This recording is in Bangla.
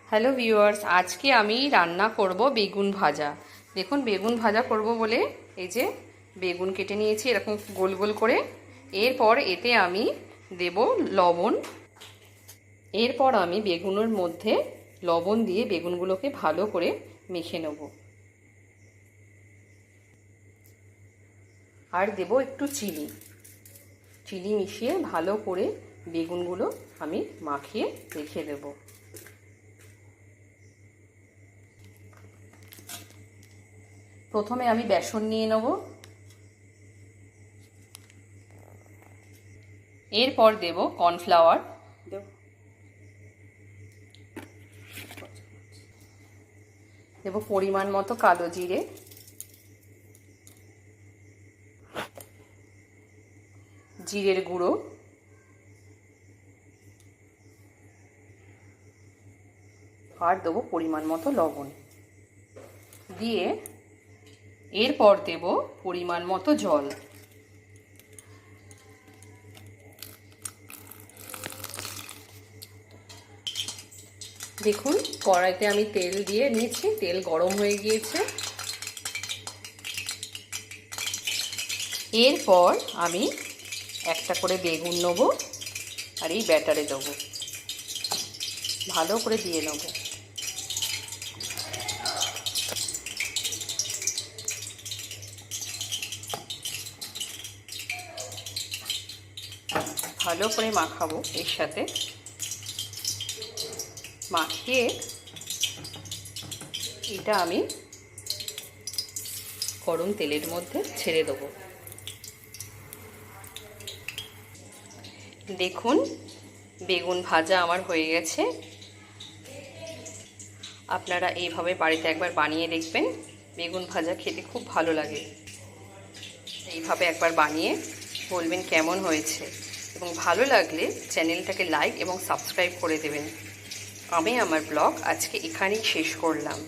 হ্যালো ভিউয়ার্স, আজকে আমি রান্না করব বেগুন ভাজা। দেখুন, বেগুন ভাজা করব বলে এই যে বেগুন কেটে নিয়েছি এরকম গোল গোল করে। এরপর এতে আমি দেব লবণ। এরপর আমি বেগুনের মধ্যে লবণ দিয়ে বেগুনগুলোকে ভালো করে মেখে নেব। আর দেব একটু চিনি। চিনি মিশিয়ে ভালো করে বেগুনগুলো আমি মাখিয়ে রেখে দেব। প্রথমে আমি বেসন নিয়ে নেব। এরপর দেব কর্নফ্লাওয়ার, দেব পরিমাণ মতো কালো জিরে, জিরের গুঁড়ো, আর দেবো পরিমাণ মতো লবণ দিয়ে এরপর দেব পরিমাণ মতো জল। দেখুন, কড়াইতে আমি তেল দিয়ে নিয়েছি, তেল গরম হয়ে গিয়েছে। এরপর আমি একটা করে বেগুন নেব আর এই ব্যাটারে দেবো, ভালো করে দিয়ে নেব। ভালো করে মাখাবো এর সাথে। মাখিয়ে এটা আমি গরম তেলের মধ্যে ছেড়ে দেবো। দেখুন, বেগুন ভাজা আমার হয়ে গেছে। আপনারা এইভাবে বাড়িতে একবার বানিয়ে দেখবেন, বেগুন ভাজা খেতে খুব ভালো লাগে। এইভাবে একবার বানিয়ে বলবেন কেমন হয়েছে, এবং ভালো লাগলে চ্যানেলটাকে লাইক এবং সাবস্ক্রাইব করে দেবেন। আমি আমার ব্লগ আজকে এখানেই শেষ করলাম।